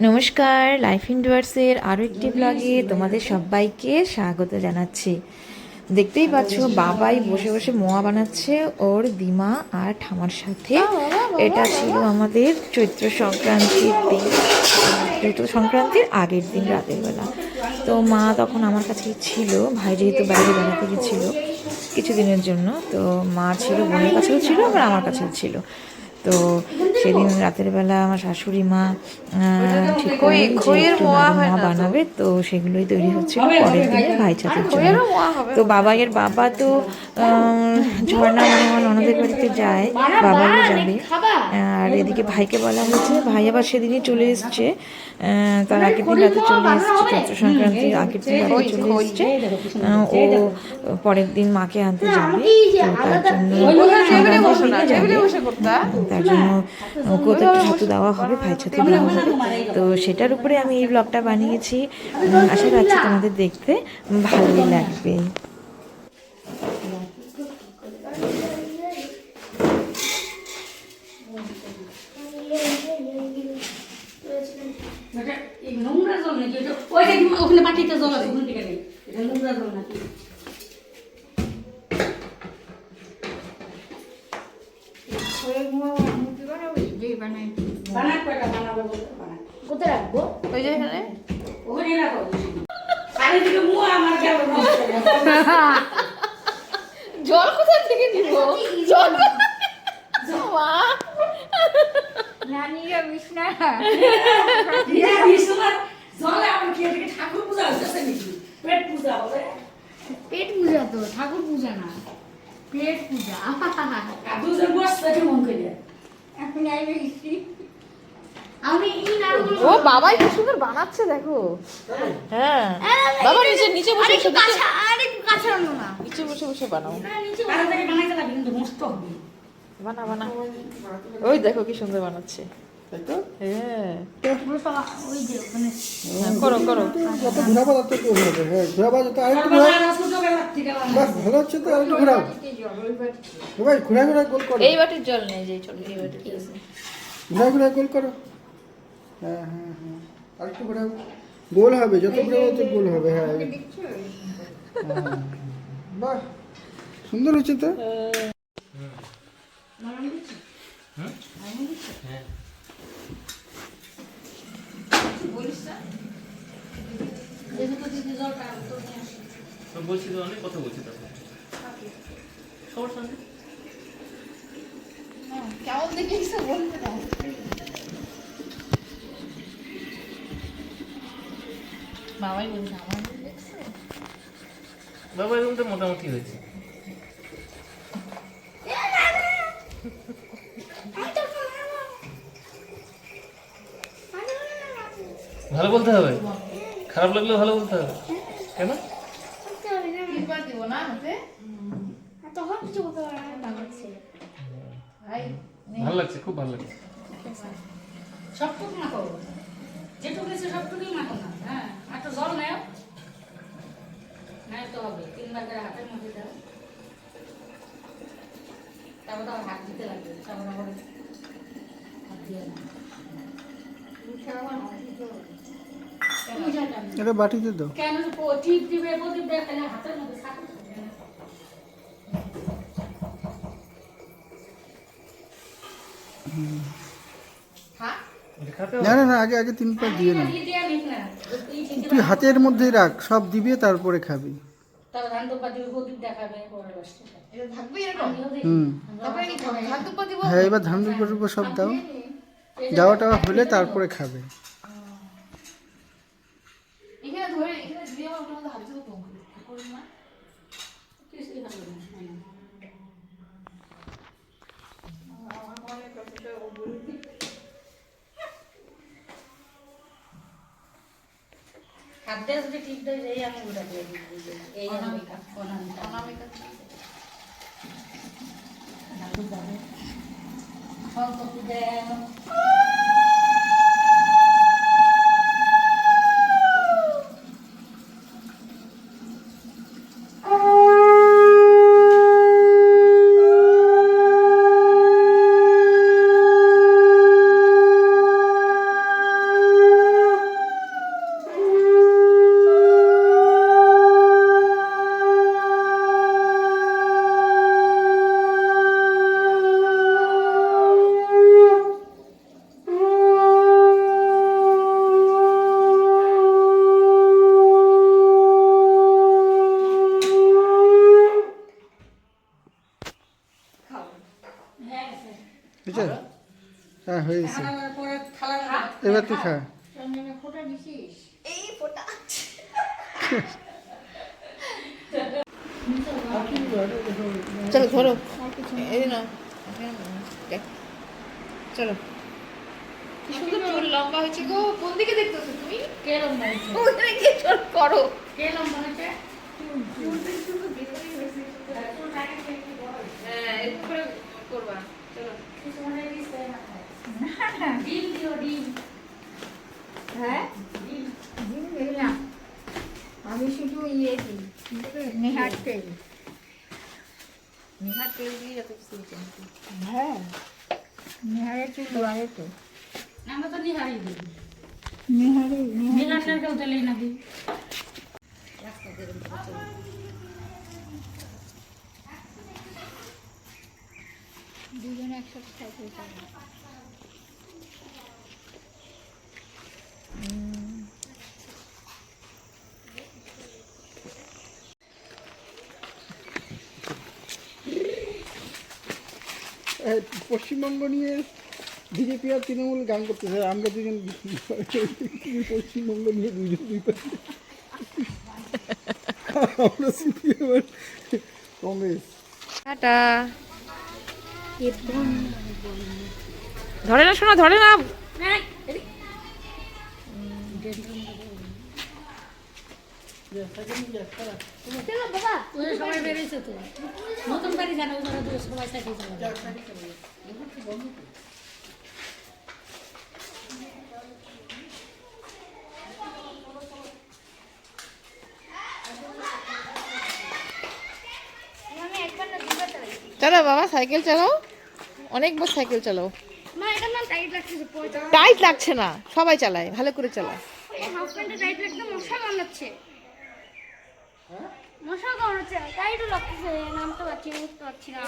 নমস্কার, লাইফ ইনডোয়ার্সের আরও একটি ব্লগে তোমাদের সবাইকে স্বাগত জানাচ্ছি। দেখতেই পাচ্ছ বাবাই বসে বসে মোয়া বানাচ্ছে ওর দিমা আর ঠামার সাথে। এটা ছিল আমাদের চৈত্র সংক্রান্তির দিন, চৈত্র সংক্রান্তির আগের দিন রাতের বেলা। তো মা তখন আমার কাছেই ছিল, ভাই যেহেতু বাইরে বেড়াতে গেছিল কিছুদিনের জন্য, তো মা ছিল, বোনের কাছেও ছিল, আবার আমার কাছেও ছিল। তো সেদিন রাতের বেলা আমার শাশুড়ি মা ঠিক করলেন যে একটু নাড়ু মোয়া বানাবে, তো সেগুলোই তৈরি হচ্ছিল পরের দিনের ভাইঝাতের জন্য। তো বাবাইয়ের বাবা তো ঝর্ণা মানে আমার ননদের বাড়িতে যায়, বাবাইও যাবে। আর এদিকে ভাইকে বলা হয়েছে, ভাই আবার সেদিনই চলে এসছে, তার আগের দিন রাতে চলে এসছে, চৈত্র সংক্রান্তির আগের দিন রাতে চলে এসছে। ও পরের দিন মাকে আনতে যাবে, তো তার জন্য তার জন্য ওকেও তো একটু ছাতু দেওয়া হবে, ভাই ছাতু দেওয়া হবে। তো সেটার উপরে আমি এই ব্লগটা বানিয়েছি। আশা রাখছি তোমাদের দেখতে ভালোই লাগবে। নোংরা জল নাকি ওখানে মাটিতে জল আছে, ওখান থেকে নেই, এটা নোংরা জল নাকি? কোথায় রাখবো? ওই যে এখানে ওখানে রাখো। চারিদিকে মুয়া আমার গেল জল কোথা থেকে দিব? জল নানিরা বিষ্ণা জলে আমার কি এদিকে ঠাকুর পূজা হচ্ছে নাকি? পেট পূজা হবে? পেট পূজা তো ঠাকুর পূজা না, পেট পূজা। দুজন বসতে মন করে এখন আইবে ইসি আমি এই নাড়ুগুলো ও বাবাই কি সুন্দর বানাচ্ছে দেখো। হ্যাঁ বাবা নিচে নিচে বসে বসে কাঁচা আর একটু কাঁচা আনো না, নিচে বসে বসে বানাও। নিচে বাইরে থেকে বানাইতে লাগবে কিন্তু নষ্ট হবে। বানা বানা, ওই দেখো কি সুন্দর বানাচ্ছে, তাই তো? হ্যাঁ ওই যে ওখানে করো করো। যত ঘোরাবো তত তো হবে। হ্যাঁ ঘোরাবো যত আরেকটু ঘোরাও। বাস ভালো হচ্ছে তো, আরেকটু ঘোরাও। এবার ঘুরা ঘুরা গোল করো, এই বাটির জল নেই, যে চলো এই বাটির জল নেই। ঘুরা ঘুরা গোল করো। হ্যাঁ হ্যাঁ হ্যাঁ, আরেকটু ঘোরাও, গোল হবে, যত ঘোরাবো তত গোল হবে। হ্যাঁ হ্যাঁ। বাহ সুন্দর হচ্ছে তো। বলছি তো অনেক কথা বলছি তারপর সবার সঙ্গে কেমন দেখিস বলতে না। বাবাই বলছে আমার বাবা রুমটা মোটামুটি হয়েছে। ভালো বলতে হবে, খারাপ লাগলে ভালো বলতে হবে। কেন? দিব না হাতে তখন কিছু করতে পারে না, ভাই ভালো লাগছে, খুব ভালো লাগছে। সবটুকু মাখো, যেটুকু আছে সবটুকুই মাখো না। হ্যাঁ একটু জল নেও, নেয় তো হবে। 3 বার করে হাতের মধ্যে দাও, তারপর তো হাত দিতে লাগবে, তারপর আবার হাত দিয়ে না। এটা বাটিতে দাও। কেন টিপ দিবে, প্রদীপ দেবে, তাহলে হাতের মধ্যে থাকবে না। এটা খাতে না হবে? না না, আগে আগে 3 পা দিয়ে না, দিয়ে নিস না, তুই হাতের মধ্যেই রাখ, সব দিবি তারপরে খাবি। তারপর ধান দোপা দিবে, প্রদীপ দেখাবে, পরে বসতে এটা থাকবে এরকম, তারপরে কি খাবে? হাত দুপা দিব। হ্যাঁ এবার ধান দুপুর সব দাও, দেওয়া টাওয়া হলে তারপরে খাবে। এখানে ধরে এখানে দিয়ে আমার তোমাদের হাত দিব কম করে না। কিছুই হবে না। হাত দিয়ে যদি ঠিক দেয়, এই আমি ওটা দিয়ে দিই, এই অনামিকা অনামিকা অনামিকা ফল কপি দেয়। এবার তুই খা। চন্দনে ফোঁটা দিছিস? এই ফোটা আর কি বলে, চলো ধরো আর কিছু এই না চলো কি সুন্দর চুল লম্বা হয়েছে গো। কোন দিকে দেখতেছো তুমি? কে লম্বা হয়েছে? ওখানে গিয়ে চুল করো। কে লম্বা হয়েছে? হ্যাঁ এরকম করে করবা। চলো ডিম দিও, ডিম। হ্যাঁ ডিম দিই না, আমি শুধু ইয়ে দিই, নেহার তেল। নিহার তেল দিয়ে যত কিছু দিতে হবে। হ্যাঁ নেহারের চুল বাড়ে তো। আমরা তো নিহারি দিই। নেহারি নিহারের কেউ তেলেই না দিই। দুজনে একসাথে সাইকেল চালাবো। পশ্চিমবঙ্গ নিয়ে বিজেপি আর তৃণমূল গান করতেছে, আমরা দুজন পশ্চিমবঙ্গ নিয়ে দুজন দুই পাশে। আমরা সিপিএম আর কংগ্রেস। টাটা। ধরে না শোনা, ধরে না। ওদের সবাই বেরিয়েছে তো, নতুন বাড়ি জানো ওরা তো সবাই সাইকেল চালাবে। আমি একবার না দুবার চালাইছি। চলো বাবা সাইকেল চালাও, অনেকবার সাইকেল চালাও। মা এটা না টাইট লাগতেছে, পয়সা টাইট লাগছে না, সবাই চালায়, ভালো করে চালায়। হাফ প্যান্টে টাইট লাগতে মশা কামড়াচ্ছে। মশা কামড়াচ্ছে, টাইটও লাগতেছে, নামতে পারছি না, উঠতে পারছি না।